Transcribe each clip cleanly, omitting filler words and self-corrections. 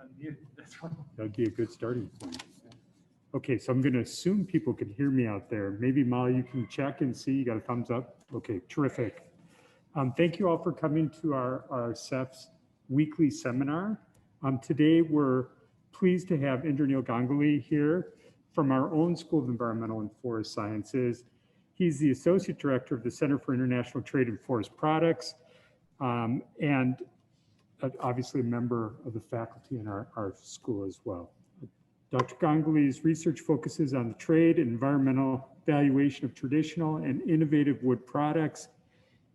unmute. That's fine. That'd be a good starting point. Okay, so I'm going to assume people can hear me out there. Maybe Molly, you can check and see. You got a thumbs up? Okay, terrific. Thank you all for coming to our SEFS weekly seminar. Today we're pleased to have Indroneil Ganguly here from our own School of Environmental and Forest Sciences. He's the Associate Director of the Center for International Trade in Forest Products, and obviously a member of the faculty in our school as well. Dr. Ganguly's research focuses on the trade and environmental valuation of traditional and innovative wood products.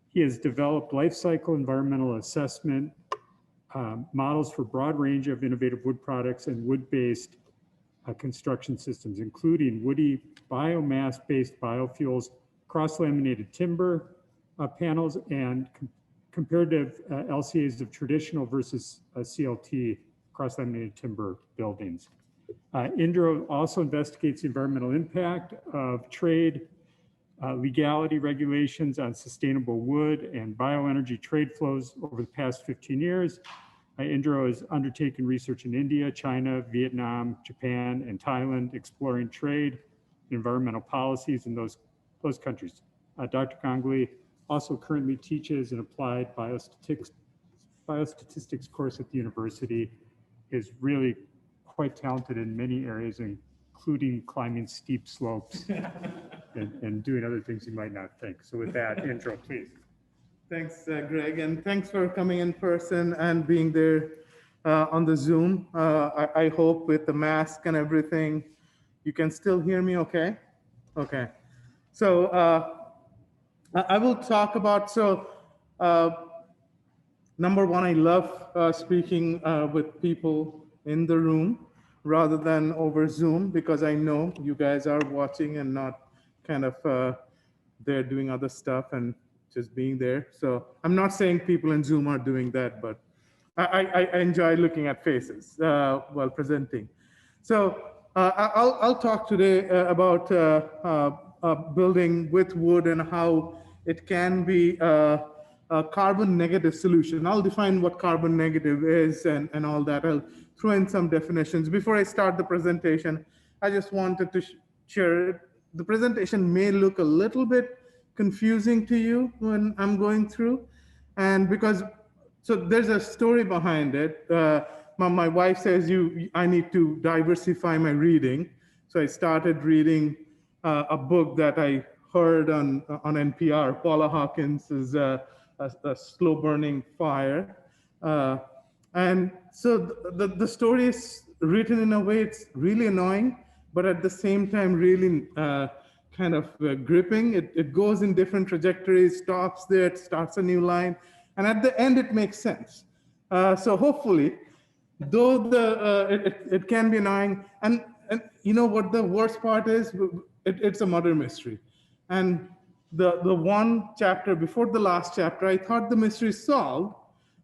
He has developed life cycle environmental assessment models for a broad range of innovative wood products and wood-based construction systems, including woody biomass-based biofuels, cross-laminated timber panels, and comparative LCAs of traditional versus CLT cross-laminated timber buildings. Indro also investigates the environmental impact of trade, legality regulations on sustainable wood and bioenergy trade flows over the past 15 years. Indro has undertaken research in India, China, Vietnam, Japan, and Thailand, exploring trade and environmental policies in those countries. Dr. Ganguly also currently teaches an applied biostatistics course at the university, is really quite talented in many areas, including climbing steep slopes and doing other things you might not think. So with that, Indro, please. Thanks, Greg, and thanks for coming in person and being there on the Zoom. I hope with the mask and everything, you can still hear me okay? Okay. So I will talk about, number one, I love speaking with people in the room rather than over Zoom, because I know you guys are watching and not kind of there doing other stuff and just being there. So I'm not saying people in Zoom are doing that, but I enjoy looking at faces while presenting. So I'll talk today about building with wood and how it can be a carbon negative solution. I'll define what carbon negative is and all that. I'll throw in some definitions. Before I start the presentation, I just wanted to share, the presentation may look a little bit confusing to you when I'm going through. And because, so there's a story behind it. My wife says, I need to diversify my reading. So I started reading a book that I heard on NPR, Paula Hawkins's A Slow Burning Fire. And so the story is written in a way it's really annoying, but at the same time really kind of gripping. It goes in different trajectories, stops there, it starts a new line, and at the end it makes sense. So hopefully, though it can be annoying, and you know what the worst part is? It's a murder mystery. And the one chapter before the last chapter, I thought the mystery is solved,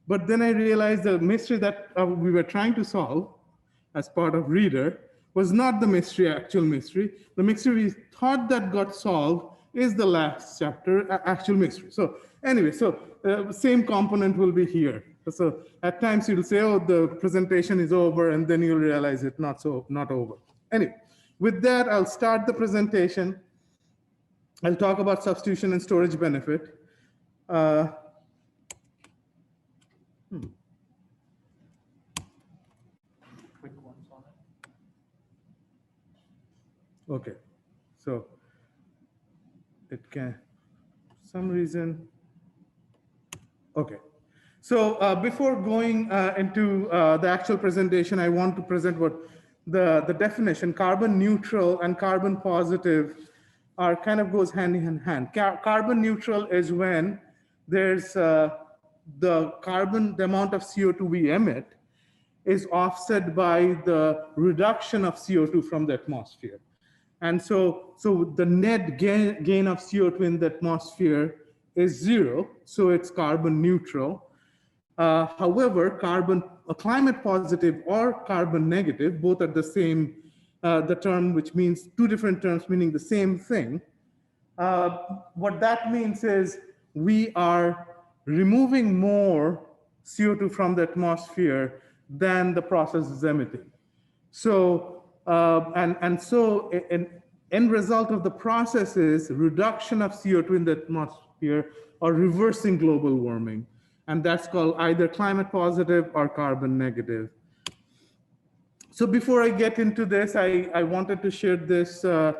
but then I realized the mystery that we were trying to solve as part of Reader was not the mystery, actual mystery. The mystery we thought that got solved is the last chapter, actual mystery. So anyway, so same component will be here. So at times you'll say, oh, the presentation is over, and then you'll realize it's not over. Anyway, with that, I'll start the presentation. I'll talk about substitution and storage benefit. Okay, so it can, for some reason, okay. So before going into the actual presentation, I want to present what the definition, carbon neutral and carbon positive are kind of goes hand in hand. Carbon neutral is when there's the amount of CO2 we emit is offset by the reduction of CO2 from the atmosphere. And so the net gain of CO2 in the atmosphere is zero, so it's carbon neutral. However, climate positive or carbon negative, both are the same, the term which means two different terms meaning the same thing. What that means is we are removing more CO2 from the atmosphere than the process is emitting. So, an end result of the process is reduction of CO2 in the atmosphere or reversing global warming. And that's called either climate positive or carbon negative. So before I get into this, I wanted to share this a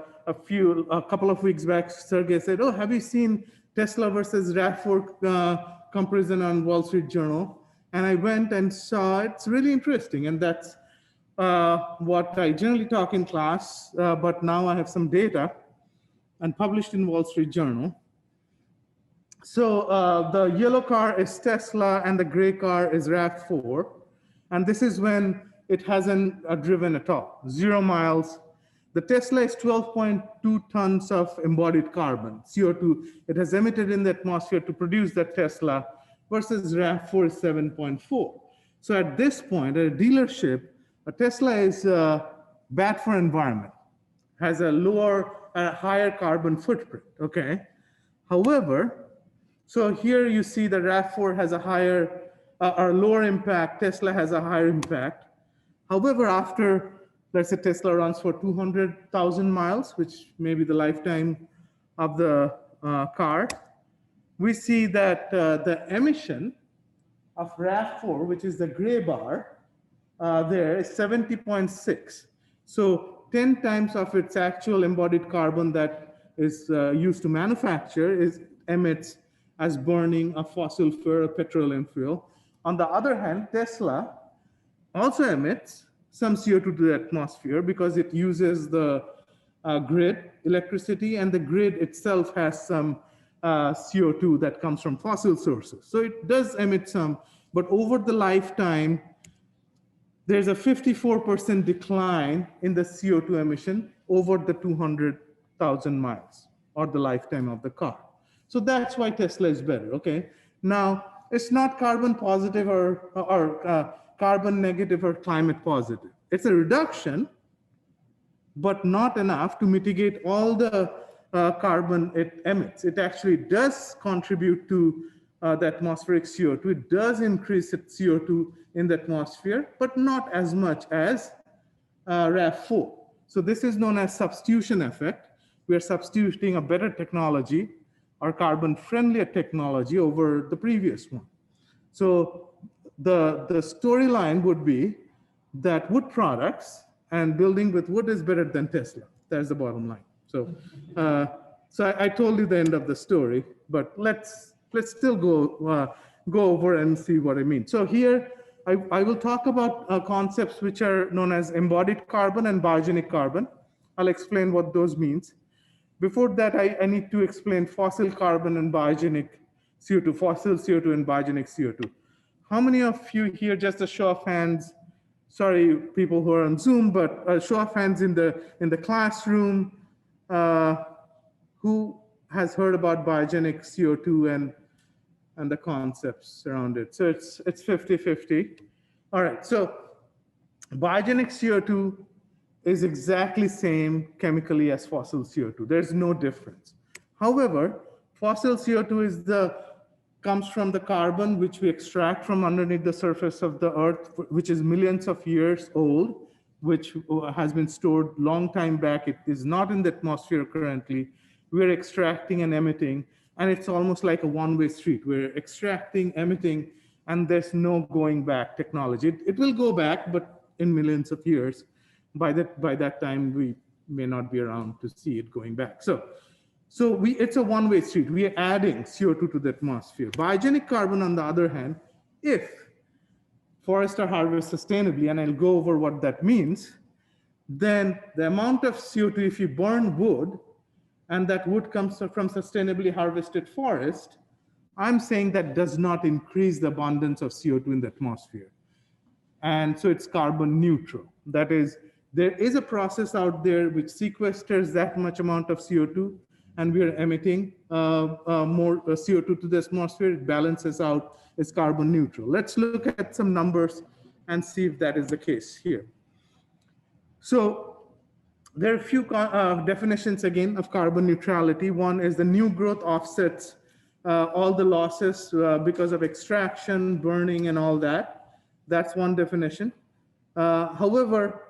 couple of weeks back. Sergey said, "Oh, have you seen Tesla versus RAV4 comparison on Wall Street Journal?" And I went and saw it. It's really interesting, and that's what I generally talk in class. But now I have some data, and published in Wall Street Journal. So the yellow car is Tesla, and the gray car is RAV4, and this is when it hasn't driven at all, 0 miles. The Tesla is 12.2 tons of embodied carbon, CO2. It has emitted in the atmosphere to produce that Tesla, versus RAV4 is 7.4. So at this point, at a dealership, a Tesla is bad for environment, has a higher carbon footprint, okay? However, so here you see the RAV4 has a higher, or lower impact, Tesla has a higher impact. However, after, let's say Tesla runs for 200,000 miles, which may be the lifetime of the car, we see that the emission of RAV4, which is the gray bar, there is 70.6. So 10 times of its actual embodied carbon that is used to manufacture emits as burning of fossil fuel or petroleum fuel. On the other hand, Tesla also emits some CO2 to the atmosphere because it uses the grid electricity, and the grid itself has some CO2 that comes from fossil sources. So it does emit some, but over the lifetime, there's a 54% decline in the CO2 emission over the 200,000 miles or the lifetime of the car. So that's why Tesla is better, okay? Now, it's not carbon positive or carbon negative or climate positive. It's a reduction, but not enough to mitigate all the carbon it emits. It actually does contribute to the atmospheric CO2. It does increase its CO2 in the atmosphere, but not as much as RAV4. So this is known as substitution effect. We are substituting a better technology or carbon-friendlier technology over the previous one. So the storyline would be that wood products and building with wood is better than Tesla. That's the bottom line. So, I told you the end of the story, but let's still go over and see what I mean. So here, I will talk about concepts which are known as embodied carbon and biogenic carbon. I'll explain what those means. Before that, I need to explain fossil carbon and biogenic CO2, fossil CO2 and biogenic CO2. How many of you here, just a show of hands, sorry, people who are on Zoom, but a show of hands in the classroom, who has heard about biogenic CO2 and the concepts around it? So it's 50-50. All right, so biogenic CO2 is exactly same chemically as fossil CO2. There's no difference. However, fossil CO2 comes from the carbon which we extract from underneath the surface of the earth, which is millions of years old, which has been stored long time back. It is not in the atmosphere currently. We're extracting and emitting, and it's almost like a one-way street. We're extracting, emitting, and there's no going back technology. It will go back, but in millions of years. By that time, we may not be around to see it going back. So it's a one-way street. We are adding CO2 to the atmosphere. Biogenic carbon, on the other hand, if forests are harvested sustainably, and I'll go over what that means, then the amount of CO2, if you burn wood, and that wood comes from sustainably harvested forest, I'm saying that does not increase the abundance of CO2 in the atmosphere. And so it's carbon neutral. That is, there is a process out there which sequesters that much amount of CO2, and we are emitting more CO2 to the atmosphere. It balances out, it's carbon neutral. Let's look at some numbers and see if that is the case here. So there are a few definitions again of carbon neutrality. One is the new growth offsets all the losses because of extraction, burning, and all that. That's one definition. However,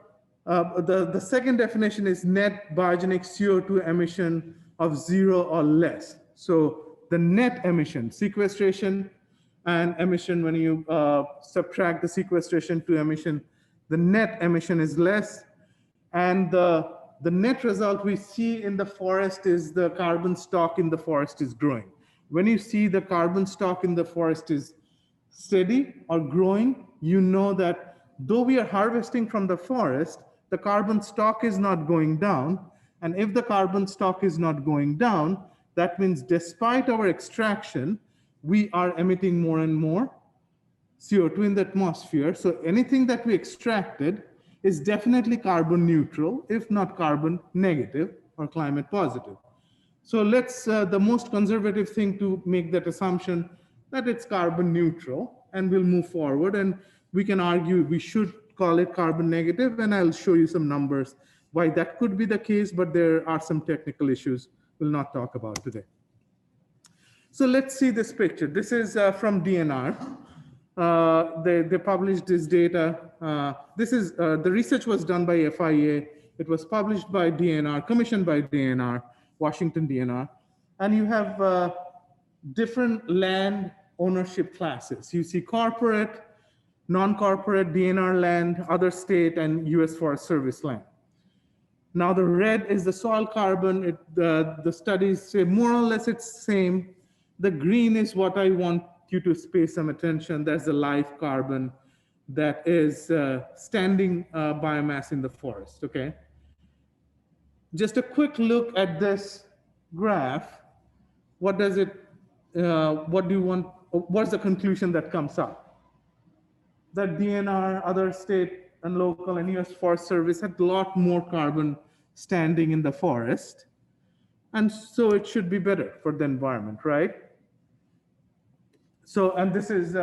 the second definition is net biogenic CO2 emission of 0 or less. So the net emission, sequestration and emission, when you subtract the sequestration to emission, the net emission is less. And the net result we see in the forest is the carbon stock in the forest is growing. When you see the carbon stock in the forest is steady or growing, you know that though we are harvesting from the forest, the carbon stock is not going down. And if the carbon stock is not going down, that means despite our extraction, we are emitting more and more CO2 in the atmosphere. So anything that we extracted is definitely carbon neutral, if not carbon negative or climate positive. So let's, the most conservative thing to make that assumption that it's carbon neutral, and we'll move forward. And we can argue we should call it carbon negative, and I'll show you some numbers why that could be the case, but there are some technical issues we'll not talk about today. So let's see this picture. This is from DNR. They published this data. This is the research was done by FIA. It was published by DNR, commissioned by DNR, Washington DNR. And you have different land ownership classes. You see corporate, non-corporate, DNR land, other state, and US Forest Service land. Now the red is the soil carbon. The studies say more or less it's the same. The green is what I want you to pay some attention. That's the live carbon that is standing biomass in the forest, okay? Just a quick look at this graph. What does it, what do you want, what's the conclusion that comes up? That DNR, other state and local and US Forest Service had a lot more carbon standing in the forest. And so it should be better for the environment, right? So, and this is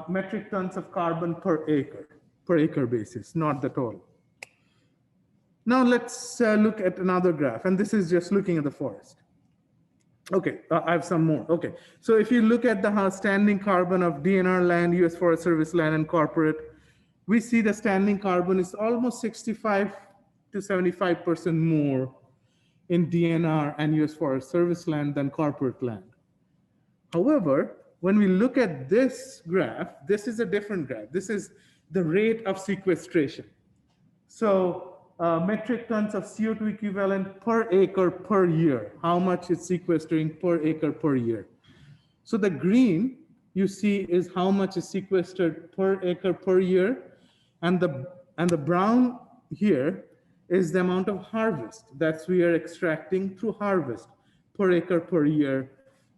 metric tons of carbon per acre basis, not the total. Now let's look at another graph, and this is just looking at the forest. Okay, I have some more. Okay, so if you look at the standing carbon of DNR land, US Forest Service land, and corporate, we see the standing carbon is almost 65 to 75% more in DNR and US Forest Service land than corporate land. However, when we look at this graph, this is a different graph. This is the rate of sequestration. So metric tons of CO2 equivalent per acre per year. How much is sequestering per acre per year? So the green you see is how much is sequestered per acre per year. And the brown here is the amount of harvest that we are extracting through harvest per acre per year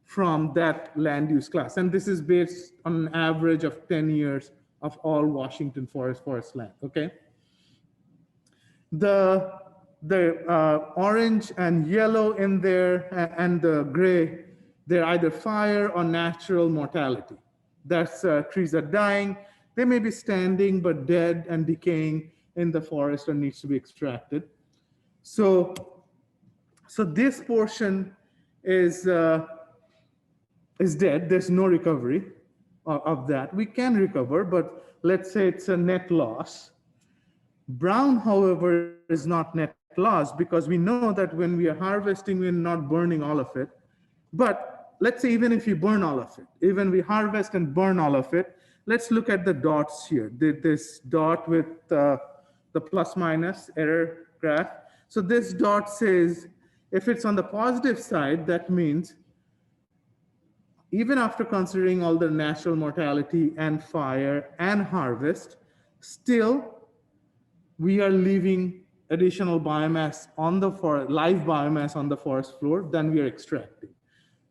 from that land use class. And this is based on an average of 10 years of all Washington forest land, okay? The orange and yellow in there and the gray, they're either fire or natural mortality. That's trees are dying. They may be standing but dead and decaying in the forest and needs to be extracted. So this portion is dead. There's no recovery of that. We can recover, but let's say it's a net loss. Brown, however, is not net loss because we know that when we are harvesting, we're not burning all of it. But let's say even if you burn all of it, even we harvest and burn all of it, let's look at the dots here. This dot with the plus minus error graph. So this dot says, if it's on the positive side, that means even after considering all the natural mortality and fire and harvest, still we are leaving additional biomass on the forest, live biomass on the forest floor than we are extracting.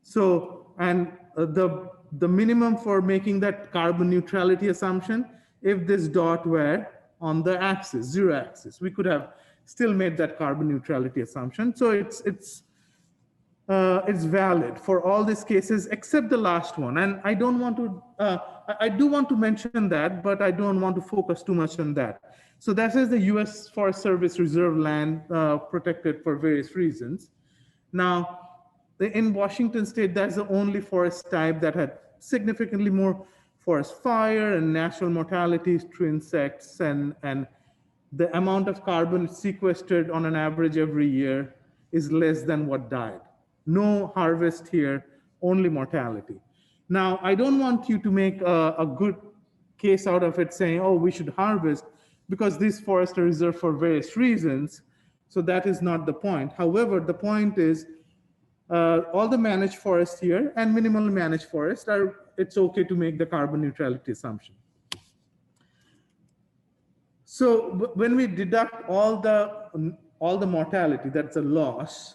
So, and the minimum for making that carbon neutrality assumption, if this dot were on the axis, zero axis, we could have still made that carbon neutrality assumption. So it's valid for all these cases except the last one. And I don't want to, I do want to mention that, but I don't want to focus too much on that. So that is the US Forest Service reserve land protected for various reasons. Now, in Washington state, that's the only forest type that had significantly more forest fire and natural mortalities through insects, and the amount of carbon sequestered on an average every year is less than what died. No harvest here, only mortality. Now, I don't want you to make a good case out of it saying, oh, we should harvest, because these forests are reserved for various reasons. So that is not the point. However, the point is all the managed forests here and minimally managed forests it's okay to make the carbon neutrality assumption. So when we deduct all the mortality, that's a loss,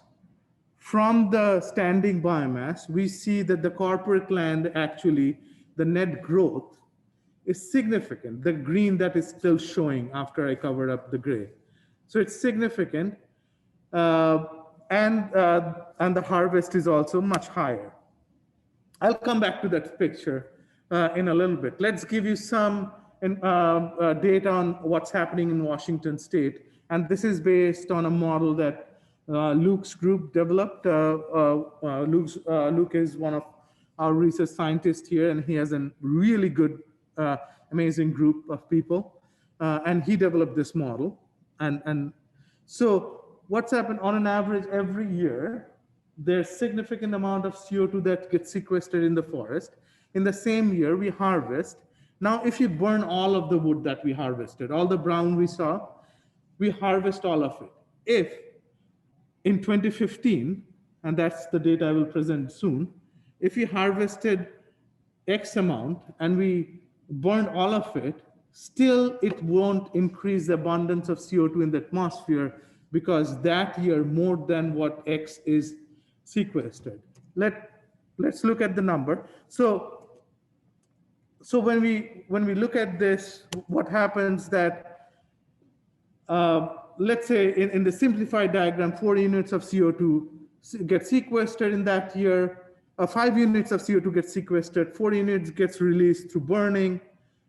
from the standing biomass, we see that the corporate land, actually, the net growth is significant. The green that is still showing after I covered up the gray. So it's significant, and the harvest is also much higher. I'll come back to that picture in a little bit. Let's give you some data on what's happening in Washington State. And this is based on a model that Luke's group developed. Luke is one of our research scientists here, and he has a really good, amazing group of people. And he developed this model. And so what's happened on an average every year, there's significant amount of CO2 that gets sequestered in the forest. In the same year, we harvest. Now, if you burn all of the wood that we harvested, all the brown we saw, we harvest all of it. If in 2015, and that's the data I will present soon, if we harvested X amount and we burned all of it, still it won't increase the abundance of CO2 in the atmosphere, because that year more than what X is sequestered. Let's look at the number. So when we look at this, what happens that let's say in the simplified diagram, 4 units of CO2 get sequestered in that year. 5 units of CO2 gets sequestered, 4 units gets released through burning.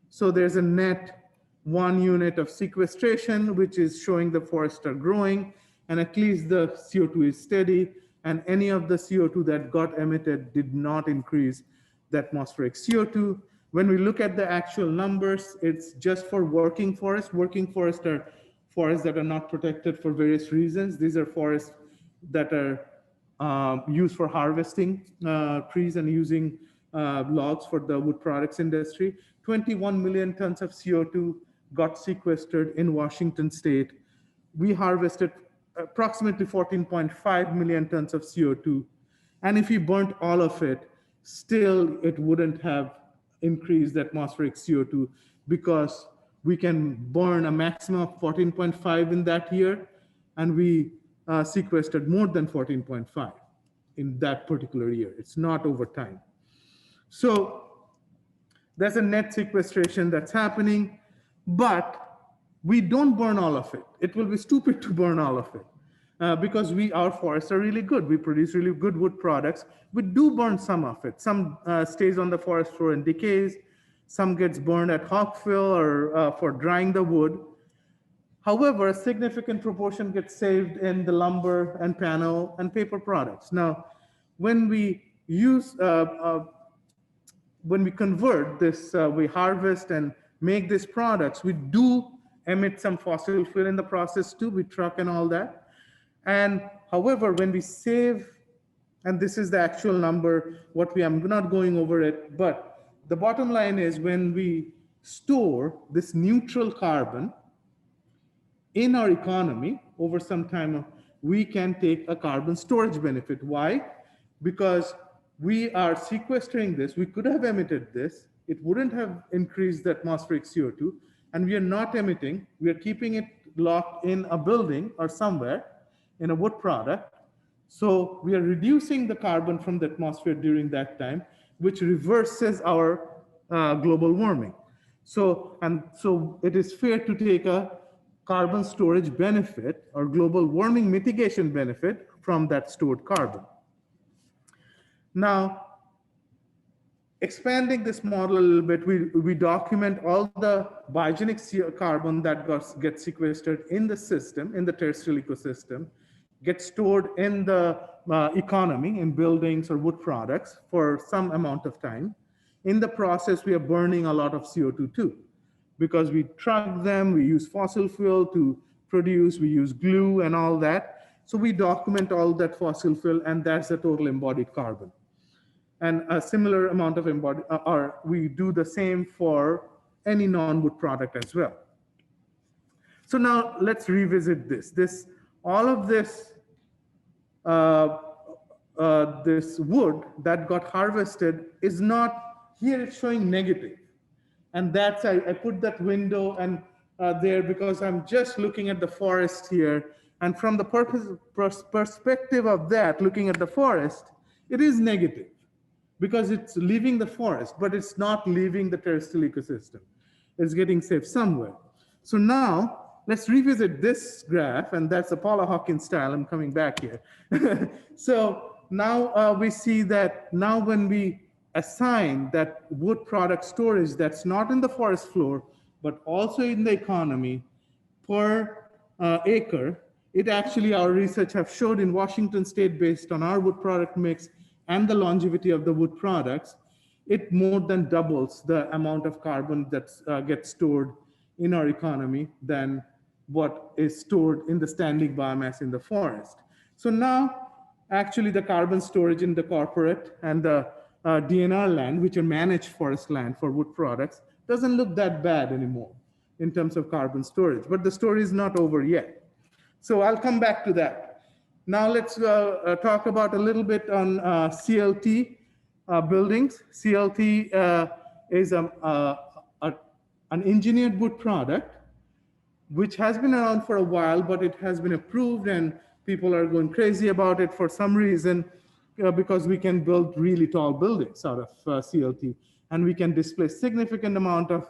So there's a net 1 unit of sequestration, which is showing the forests are growing, and at least the CO2 is steady, and any of the CO2 that got emitted did not increase the atmospheric CO2. When we look at the actual numbers, it's just for working forests. Working forests are forests that are not protected for various reasons. These are forests that are used for harvesting trees and using logs for the wood products industry. 21 million tons of CO2 got sequestered in Washington State. We harvested approximately 14.5 million tons of CO2. And if we burnt all of it, still it wouldn't have increased the atmospheric CO2, because we can burn a maximum of 14.5 in that year, and we sequestered more than 14.5 in that particular year. It's not over time. So there's a net sequestration that's happening, but we don't burn all of it. It will be stupid to burn all of it because our forests are really good. We produce really good wood products. We do burn some of it. Some stays on the forest floor and decays. Some gets burned at hawk fill or for drying the wood. However, a significant proportion gets saved in the lumber and panel and paper products. Now, when we use, when we convert this, we harvest and make these products, we do emit some fossil fuel in the process too, we truck and all that. And however, when we save, and this is the actual number, I'm not going over it, but the bottom line is when we store this neutral carbon in our economy over some time, we can take a carbon storage benefit. Why? Because we are sequestering this. We could have emitted this. It wouldn't have increased the atmospheric CO2, and we are not emitting. We are keeping it locked in a building or somewhere in a wood product. So we are reducing the carbon from the atmosphere during that time, which reverses our global warming. So it is fair to take a carbon storage benefit or global warming mitigation benefit from that stored carbon. Now, expanding this model a little bit, we document all the biogenic carbon that gets sequestered in the system, in the terrestrial ecosystem, gets stored in the economy, in buildings or wood products for some amount of time. In the process, we are burning a lot of CO2 too, because we truck them, we use fossil fuel to produce, we use glue and all that. So we document all that fossil fuel, and that's the total embodied carbon. And a similar amount of embodied, or we do the same for any non-wood product as well. So now let's revisit this. All of this, this wood that got harvested is not, here it's showing negative. And that's, I put that window and there because I'm just looking at the forest here. And from the perspective of that, looking at the forest, it is negative because it's leaving the forest, but it's not leaving the terrestrial ecosystem. It's getting saved somewhere. So now, let's revisit this graph, and that's a Paula Hawkins style. I'm coming back here. So now we see that now when we assign that wood product storage that's not in the forest floor, but also in the economy per acre, it actually, our research have showed in Washington State, based on our wood product mix and the longevity of the wood products, it more than doubles the amount of carbon that gets stored in our economy than what is stored in the standing biomass in the forest. So now, actually, the carbon storage in the corporate and the DNR land, which are managed forest land for wood products, doesn't look that bad anymore in terms of carbon storage. But the story is not over yet. So I'll come back to that. Now let's talk about a little bit on CLT buildings. CLT is an engineered wood product, which has been around for a while, but it has been approved and people are going crazy about it for some reason, because we can build really tall buildings out of CLT, and we can displace significant amount of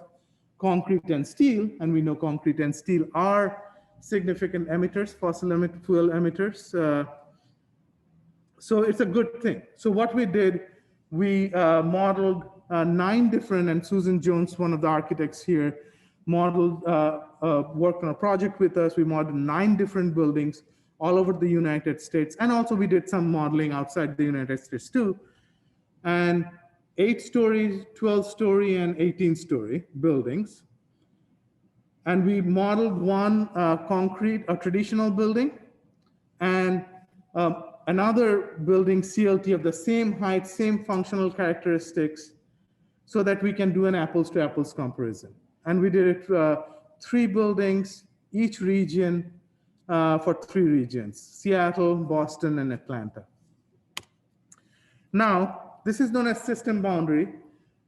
concrete and steel, and we know concrete and steel are significant emitters, fossil fuel emitters. So it's a good thing. So what we did, we modeled 9 different, and Susan Jones, one of the architects here, modeled, worked on a project with us. We modeled 9 different buildings all over the United States. And also we did some modeling outside the United States too. And 8-story, 12-story, and 18-story buildings. And we modeled one concrete, a traditional building, and another building CLT of the same height, same functional characteristics, so that we can do an apples to apples comparison. And we did it 3 buildings, each region for 3 regions, Seattle, Boston, and Atlanta. Now, this is known as system boundary.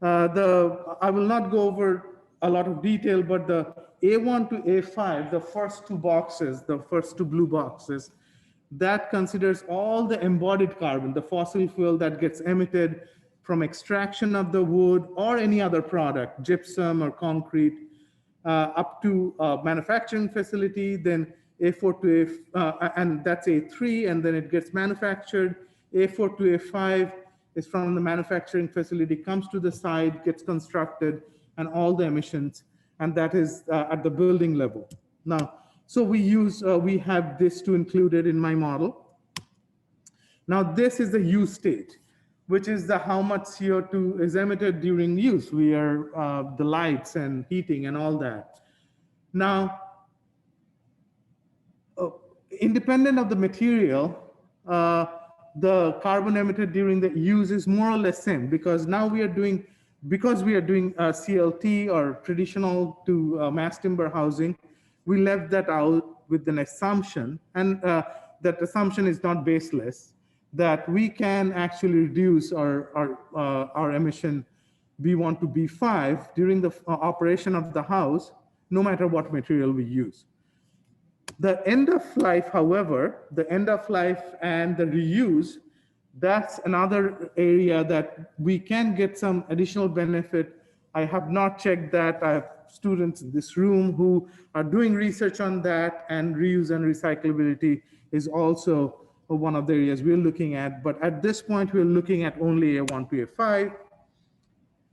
I will not go over a lot of detail, but the A1 to A5, the first 2 boxes, the first 2 blue boxes, that considers all the embodied carbon, the fossil fuel that gets emitted from extraction of the wood or any other product, gypsum or concrete, up to manufacturing facility, then A4 to and that's A3, and then it gets manufactured. A4 to A5 is from the manufacturing facility, comes to the site, gets constructed, and all the emissions, and that is at the building level. Now, so we have this to include it in my model. Now, this is the use state, which is how much CO2 is emitted during use. We are the lights and heating and all that. Now, independent of the material, the carbon emitted during the use is more or less same, because now we are doing, CLT or traditional to mass timber housing, we left that out with an assumption, and that assumption is not baseless, that we can actually reduce our emission B1 to B5 during the operation of the house, no matter what material we use. The end of life, however, the end of life and the reuse, that's another area that we can get some additional benefit. I have not checked that. I have students in this room who are doing research on that, and reuse and recyclability is also one of the areas we're looking at. But at this point, we're looking at only A1 to A5.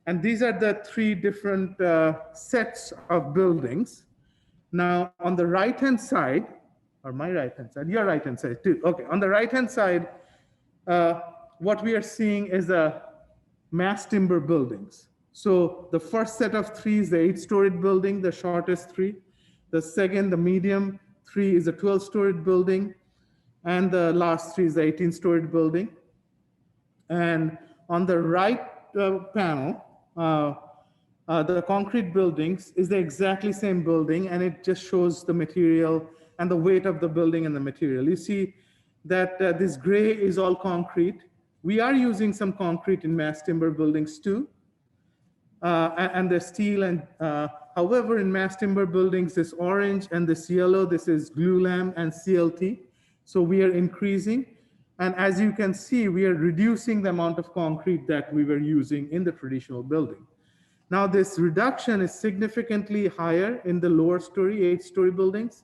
And these are the 3 different sets of buildings. Now, on the right-hand side, or my right-hand side, your right-hand side too. Okay, on the right-hand side, what we are seeing is mass timber buildings. So the first set of three is the 8-storied building, the shortest three. The second, the medium three, is a 12-storied building. And the last three is the 18-storied building. And on the right panel, the concrete buildings is the exactly same building, and it just shows the material and the weight of the building and the material. You see that this gray is all concrete. We are using some concrete in mass timber buildings too, and the steel. And however, in mass timber buildings, this orange and this yellow, this is glulam and CLT. So we are increasing. And as you can see, we are reducing the amount of concrete that we were using in the traditional building. Now, this reduction is significantly higher in the lower story, 8-story buildings,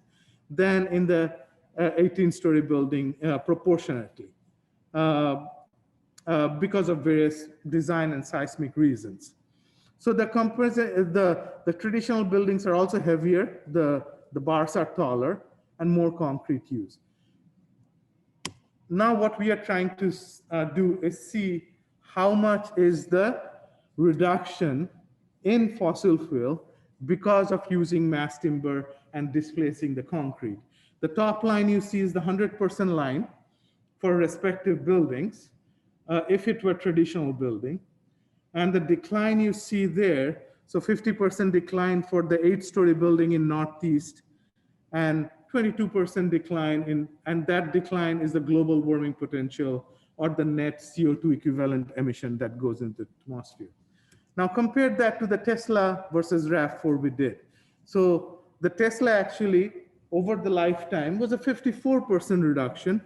than in the 18-story building proportionately, because of various design and seismic reasons. So the traditional buildings are also heavier, the bars are taller, and more concrete use. Now what we are trying to do is see how much is the reduction in fossil fuel because of using mass timber and displacing the concrete. The top line you see is the 100% line for respective buildings, if it were traditional building. And the decline you see there, so 50% decline for the 8-story building in Northeast, and 22% decline in, and that decline is the global warming potential or the net CO2 equivalent emission that goes into the atmosphere. Now compare that to the Tesla versus RAV4 we did. So the Tesla actually, over the lifetime, was a 54% reduction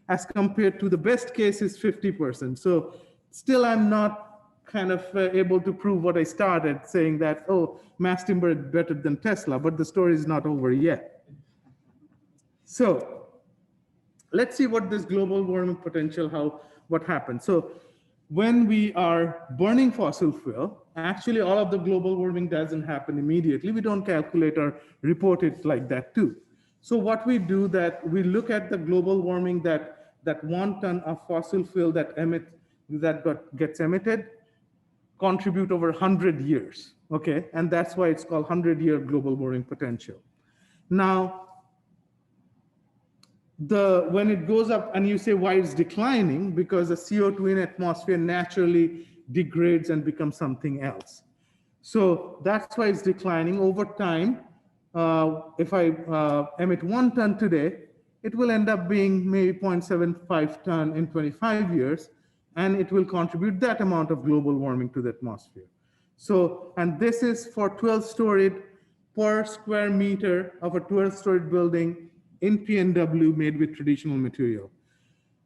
as compared to the best case is 50%. So still I'm not kind of able to prove what I started saying that, oh, mass timber is better than Tesla, but the story is not over yet. So let's see what this global warming potential, what happens. So when we are burning fossil fuel, actually all of the global warming doesn't happen immediately. We don't calculate or report it like that too. So what we do that we look at the global warming that 1 ton of fossil fuel that gets emitted contribute over 100 years, okay? And that's why it's called 100-year global warming potential. Now, when it goes up and you say why it's declining, because the CO2 in atmosphere naturally degrades and becomes something else. So that's why it's declining over time. If I emit 1 ton today, it will end up being maybe 0.75 ton in 25 years, and it will contribute that amount of global warming to the atmosphere. So, and this is for 12-storied per square meter of a 12-storied building in PNW made with traditional material.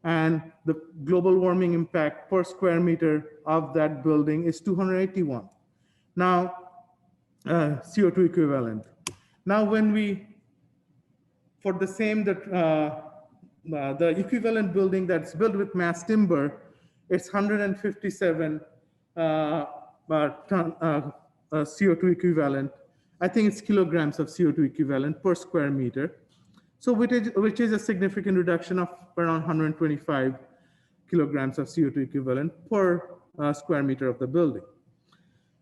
And the global warming impact per square meter of that building is 281. Now, CO2 equivalent. Now, when we, for the same, the equivalent building that's built with mass timber, it's 157 ton CO2 equivalent. I think it's kilograms of CO2 equivalent per square meter. So which is a significant reduction of around 125 kilograms of CO2 equivalent per square meter of the building.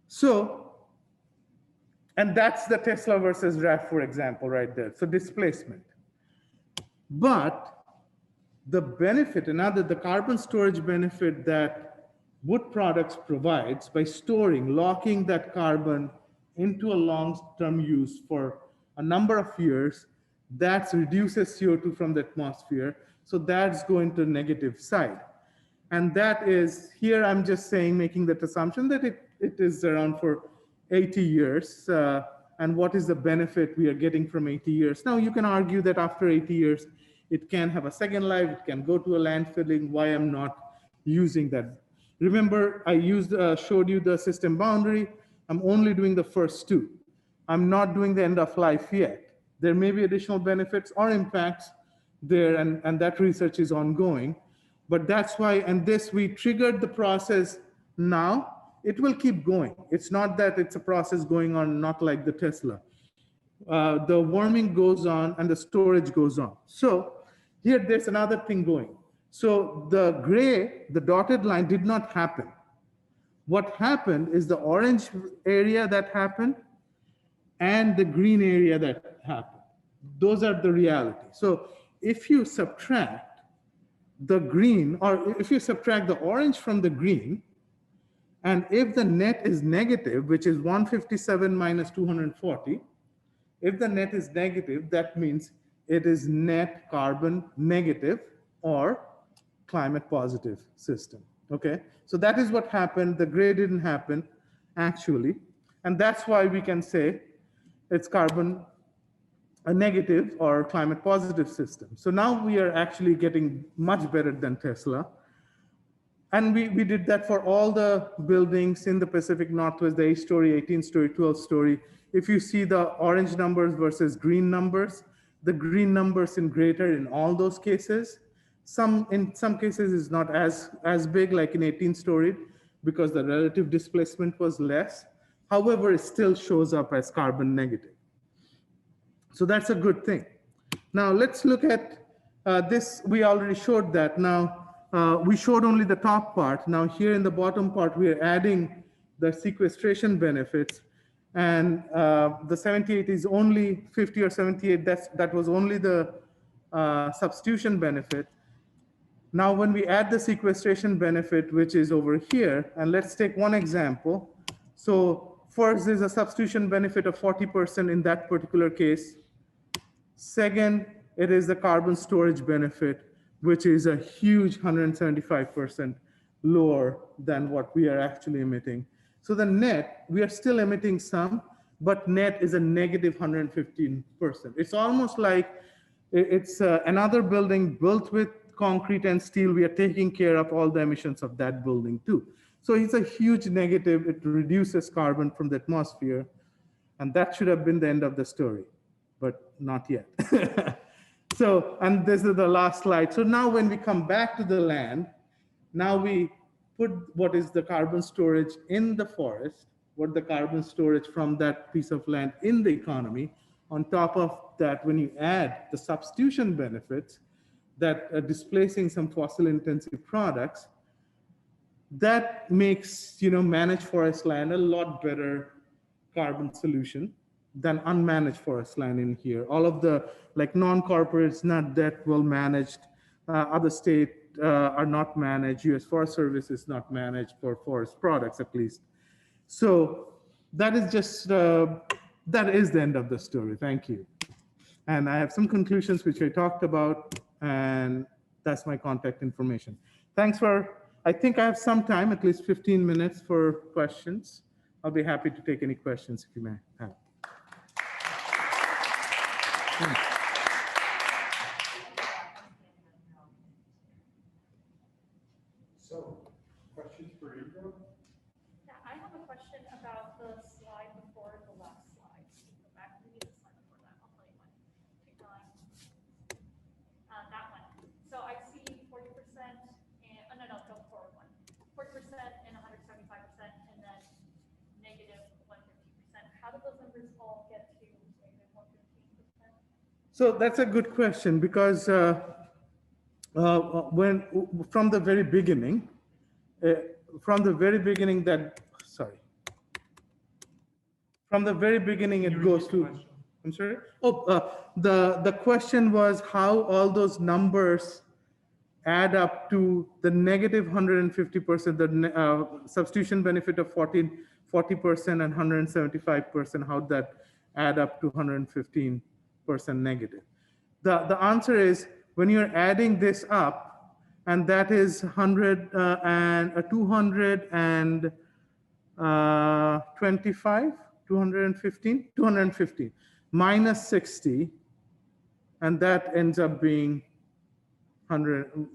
So, and that's the Tesla versus RAV4 example right there. So displacement. But the benefit, the carbon storage benefit that wood products provides by storing, locking that carbon into a long-term use for a number of years, that reduces CO2 from the atmosphere. So that's going to the negative side. And that is, here I'm just saying, making that assumption that it is around for 80 years. And what is the benefit we are getting from 80 years? Now you can argue that after 80 years, it can have a second life, it can go to a landfilling, why I'm not using that. Remember, I showed you the system boundary. I'm only doing the first two. I'm not doing the end of life yet. There may be additional benefits or impacts there, and that research is ongoing. But that's why, and this, we triggered the process now. It will keep going. It's not that it's a process going on, not like the Tesla. The warming goes on and the storage goes on. So here, there's another thing going. So the gray, the dotted line did not happen. what happened is the orange area that happened and the green area that happened. Those are the reality. So if you subtract the green, or if you subtract the orange from the green, and if the net is negative, which is 157 minus 240, if the net is negative, that means it is net carbon negative or climate positive system, okay? So that is what happened. The gray didn't happen actually. And that's why we can say it's carbon a negative or climate positive system. So now we are actually getting much better than Tesla. And we did that for all the buildings in the Pacific Northwest, the 8-story, 18-story, 12-story. If you see the orange numbers versus green numbers, the green numbers in greater in all those cases. In some cases is not as big, like in 18-story, because the relative displacement was less. However, it still shows up as carbon negative. So that's a good thing. Now let's look at this. We already showed that. Now we showed only the top part. Now here in the bottom part, we are adding the sequestration benefits. And the 78 is only 50 or 78. That was only the substitution benefit. Now when we add the sequestration benefit, which is over here, and let's take one example. So first, there's a substitution benefit of 40% in that particular case. Second, it is the carbon storage benefit, which is a huge 175% lower than what we are actually emitting. So the net, we are still emitting some, but net is a negative 115%. It's almost like it's another building built with concrete and steel. We are taking care of all the emissions of that building too. So it's a huge negative. It reduces carbon from the atmosphere. And that should have been the end of the story, but not yet. So, and this is the last slide. So now when we come back to the land, now we put what is the carbon storage in the forest, what the carbon storage from that piece of land in the economy. On top of that, when you add the substitution benefits that are displacing some fossil intensive products, that makes, managed forest land a lot better carbon solution than unmanaged forest land in here. All of the non-corporates, not that well managed, other state are not managed, US Forest Service is not managed for forest products at least. So that is just, that is the end of the story, thank you. And I have some conclusions which I talked about, and that's my contact information. Thanks I think I have some time, at least 15 minutes for questions. I'll be happy to take any questions if you may have. So, questions for Indro? Yeah, I have a question about the slide before the last slide. Go back, we need the slide before that. I'll tell you when. Keep going. That one. So I see 40% and no, go forward one. 40% and 175%, and then negative 150%. How do those numbers all get to negative 115%? So that's a good question, because from the very beginning, it goes to, I'm sorry? The question was how all those numbers add up to the negative 150%, the substitution benefit of 40% and 175%, how that add up to 115% negative. The answer is, when you're adding this up, and that is 215 minus 60, and that ends up being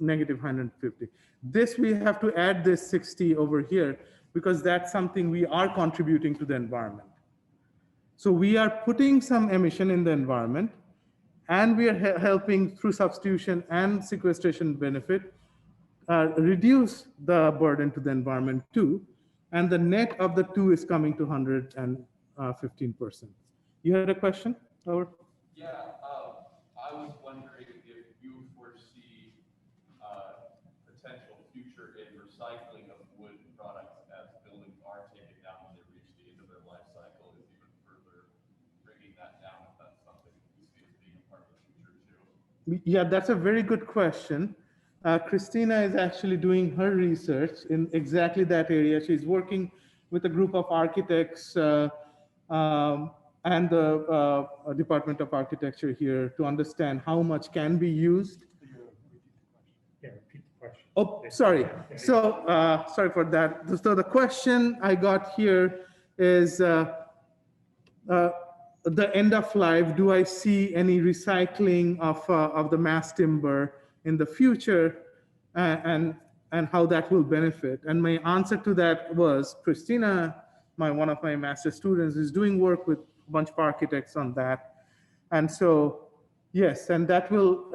negative 150. This, we have to add this 60 over here, because that's something we are contributing to the environment. So we are putting some emission in the environment, and we are helping through substitution and sequestration benefit reduce the burden to the environment too. And the net of the two is coming to 115%. You had a question? Or? Yeah, I was wondering if you foresee potential future in recycling of wood products as building that down if that's something you see as being a part of the future too. Yeah, that's a very good question. Christina is actually doing her research in exactly that area. She's working with a group of architects and the Department of Architecture here to understand how much can be used. Yeah, repeat the question. Oh, sorry. So, sorry for that. So the question I got here is the end of life. Do I see any recycling of the mass timber in the future, and how that will benefit? And my answer to that was Christina, one of my master students, is doing work with a bunch of architects on that, and so yes, and that will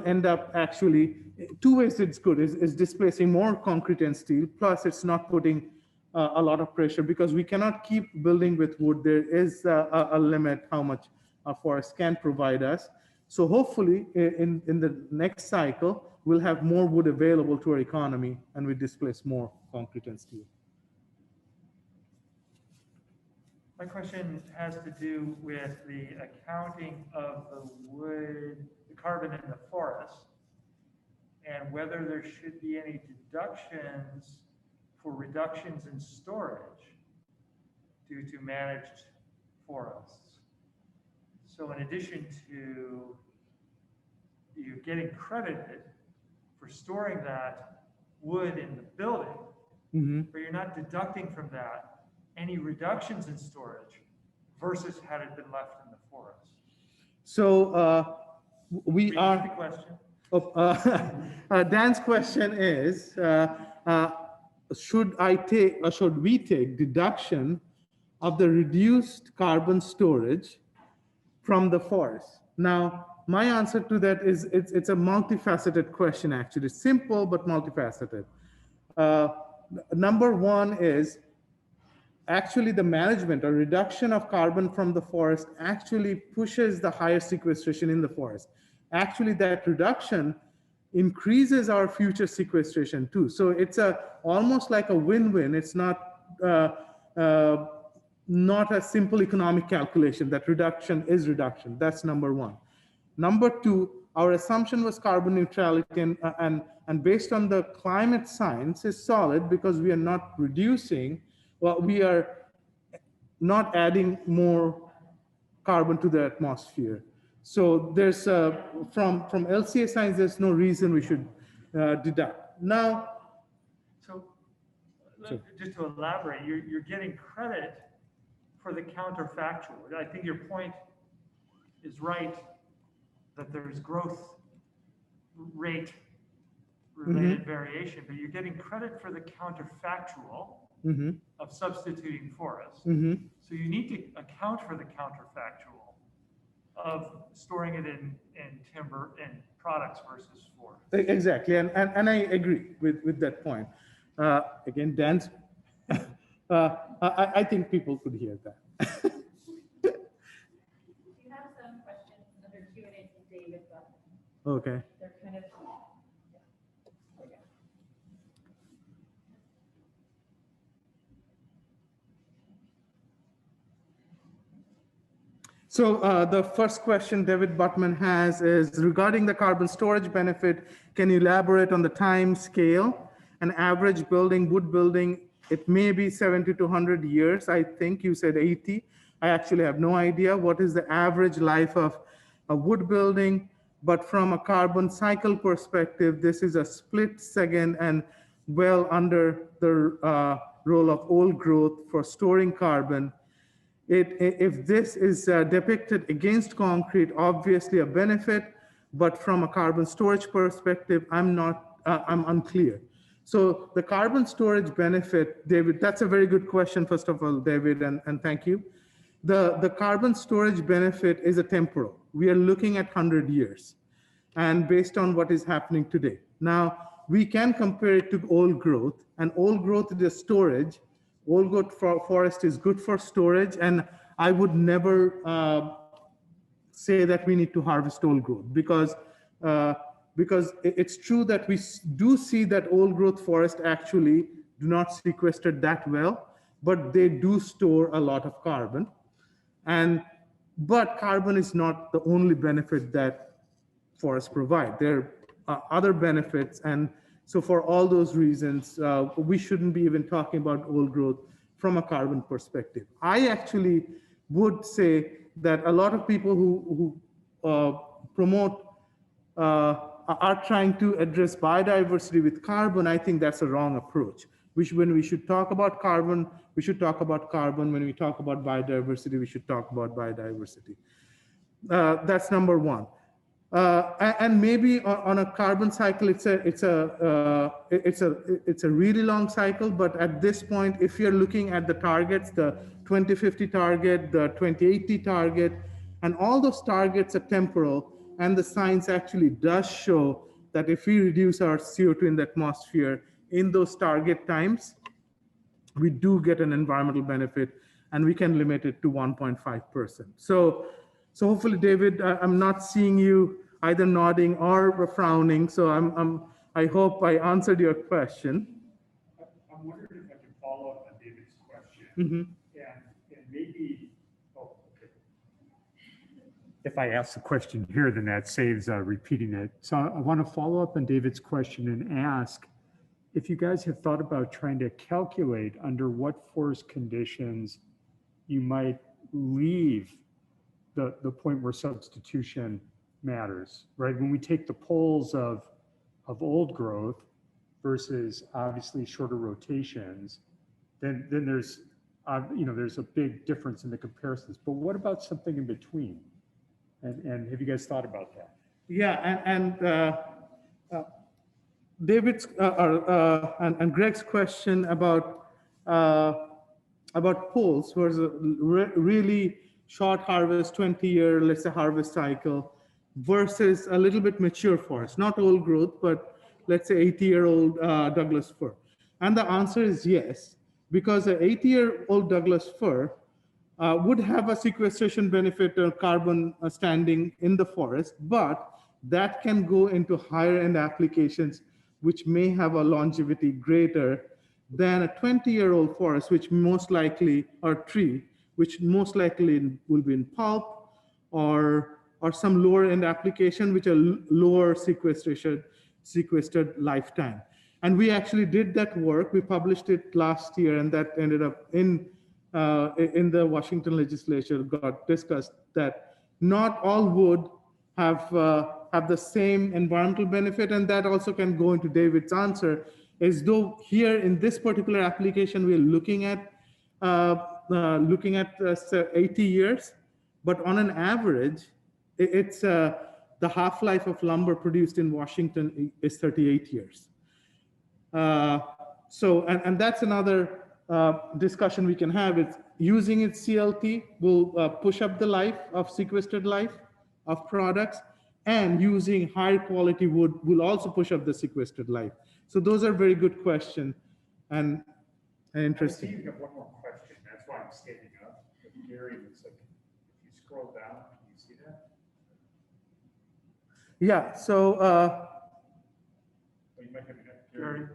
end up actually two ways. It's good is displacing more concrete and steel. Plus, it's not putting a lot of pressure because we cannot keep building with wood. There is a limit how much a forest can provide us. So hopefully in the next cycle, we'll have more wood available to our economy and we displace more concrete and steel. My question has to do with the accounting of the wood, the carbon in the forest, and whether there should be any deductions for reductions in storage due to managed forests. So in addition to you getting credited for storing that wood in the building, but you're not deducting from that any reductions in storage versus had it been left in the forest. So we Repeat are. the question. Dan's question is, should we take deduction of the reduced carbon storage from the forest? Now, my answer to that is it's a multifaceted question, actually. It's simple, but multifaceted. Number one is actually the management or reduction of carbon from the forest actually pushes the higher sequestration in the forest. Actually, that reduction increases our future sequestration too. So it's almost like a win-win. It's not a simple economic calculation that reduction is reduction. That's number one. Number two, our assumption was carbon neutrality, and based on the climate science is solid because we are not reducing, well, we are not adding more carbon to the atmosphere. So there's from LCA science, there's no reason we should deduct. Now, So just to elaborate, you're getting credit for the counterfactual. I think your point is right that there's growth rate related variation, but you're getting credit for the counterfactual of substituting forests. So you need to account for the counterfactual of storing it in timber and products versus forest. Exactly, and I agree with that point. Again, Dan's, I think people could hear that. You have some questions under Q&A from David, but Okay. they're kind of, So the first question David Buttman has is regarding the carbon storage benefit. Can you elaborate on the time scale? An average building, wood building, it may be 70 to 100 years. I think you said 80. I actually have no idea what is the average life of a wood building. But from a carbon cycle perspective, this is a split second and well under the role of old growth for storing carbon. If this is depicted against concrete, obviously a benefit, but from a carbon storage perspective, I'm unclear. So the carbon storage benefit, David, that's a very good question, first of all, David, and thank you. The carbon storage benefit is a temporal. We are looking at 100 years, and based on what is happening today. Now, we can compare it to old growth, and old growth is storage. Old growth forest is good for storage, and I would never say that we need to harvest old growth because it's true that we do see that old growth forest actually do not sequester that well, but they do store a lot of carbon. But carbon is not the only benefit that forests provide. There are other benefits. And so for all those reasons, we shouldn't be even talking about old growth from a carbon perspective. I actually would say that a lot of people who promote are trying to address biodiversity with carbon. I think that's a wrong approach. When we should talk about carbon, we should talk about carbon. When we talk about biodiversity, we should talk about biodiversity. That's number one. And maybe on a carbon cycle, it's a really long cycle. But at this point, if you're looking at the targets, the 2050 target, the 2080 target, and all those targets are temporal, and the science actually does show that if we reduce our CO2 in the atmosphere in those target times, we do get an environmental benefit, and we can limit it to 1.5%. So hopefully, David, I'm not seeing you either nodding or frowning. So I hope I answered your question. I'm wondering if I can follow up on David's question. Mm-hmm. And maybe, okay. If I ask the question here, then that saves repeating it. So I want to follow up on David's question and ask if you guys have thought about trying to calculate under what forest conditions you might leave the point where substitution matters, right? When we take the poles of old growth versus obviously shorter rotations, then there's there's a big difference in the comparisons. But what about something in between? And have you guys thought about that? Yeah, and David's and Greg's question about poles was a really short harvest, 20-year, let's say, harvest cycle versus a little bit mature forest, not old growth, but let's say 80-year-old Douglas fir. And the answer is yes, because an 80-year-old Douglas fir would have a sequestration benefit of carbon standing in the forest, but that can go into higher end applications, which may have a longevity greater than a 20-year-old forest, which most likely, or tree, which most likely will be in pulp or some lower end application, which are lower sequestered lifetime. And we actually did that work. We published it last year, and that ended up in the Washington legislature, got discussed that not all wood have the same environmental benefit, and that also can go into David's answer, as though here in this particular application, we're looking at 80 years, but on an average, it's the half-life of lumber produced in Washington is 38 years. And that's another discussion we can have. It's using its CLT will push up the life of sequestered life of products, and using higher quality wood will also push up the sequestered life. So those are very good questions and interesting. I see you have one more question. That's why I'm standing up. Gary, looks like if you scroll down, can you see that? Yeah. So you might have Gary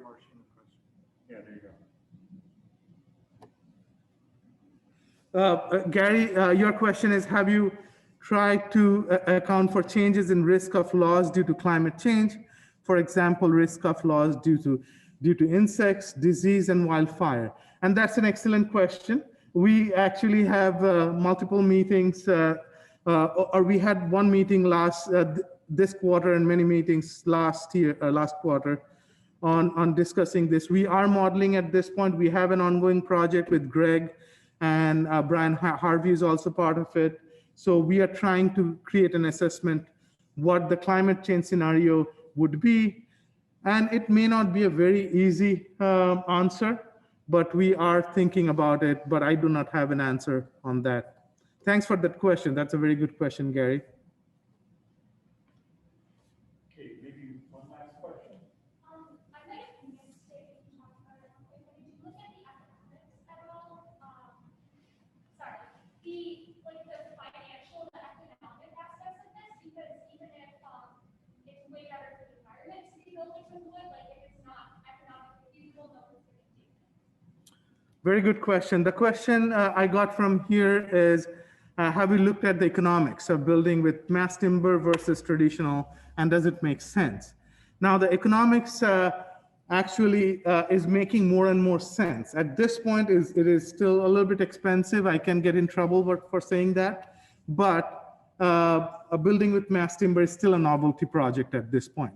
Marshall question. Yeah, there you go. Gary, your question is: have you tried to account for changes in risk of loss due to climate change? For example, risk of loss due to insects, disease, and wildfire. And that's an excellent question. We actually have multiple meetings, or we had one meeting this quarter and many meetings last quarter on discussing this. We are modeling at this point. We have an ongoing project with Greg, and Brian Harvey is also part of it. So we are trying to create an assessment what the climate change scenario would be. And it may not be a very easy answer, but we are thinking about it, but I do not have an answer on that. Thanks for that question. That's a very good question, Gary. Okay, maybe one last question. I might have missed it if you talked about it. But when you look at the economics at all, sorry, the financial, the economic aspects of this, because even if it's way better for the environment to be building with wood, like if it's not economically feasible, no one's going to do it. Very good question. The question I got from here is, have we looked at the economics of building with mass timber versus traditional, and does it make sense? Now, the economics actually is making more and more sense. At this point, it is still a little bit expensive. I can get in trouble for saying that, but a building with mass timber is still a novelty project at this point.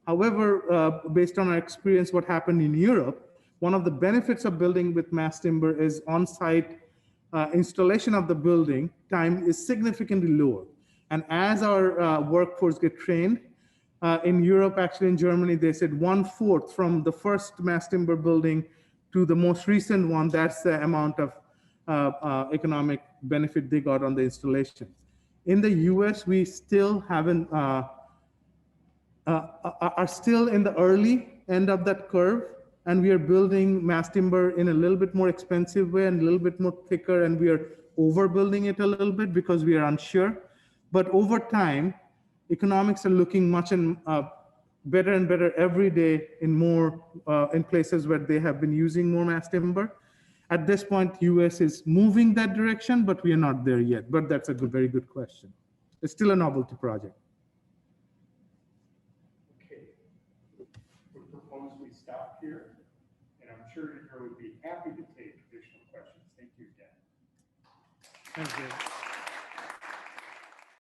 However, based on our experience, what happened in Europe, one of the benefits of building with mass timber is on-site installation of the building time is significantly lower. And as our workforce get trained, in Europe, actually in Germany, they said 1/4 from the first mass timber building to the most recent one, that's the amount of economic benefit they got on the installation. In the US, we still haven't, are still in the early end of that curve, and we are building mass timber in a little bit more expensive way and a little bit more thicker, and we are overbuilding it a little bit because we are unsure. But over time, economics are looking much better and better every day in more in places where they have been using more mass timber. At this point, US is moving that direction, but we are not there yet. But that's a very good question. It's still a novelty project. Okay. We propose we stop here, and I'm sure Indra would be happy to take additional questions. Thank you again. Thank you.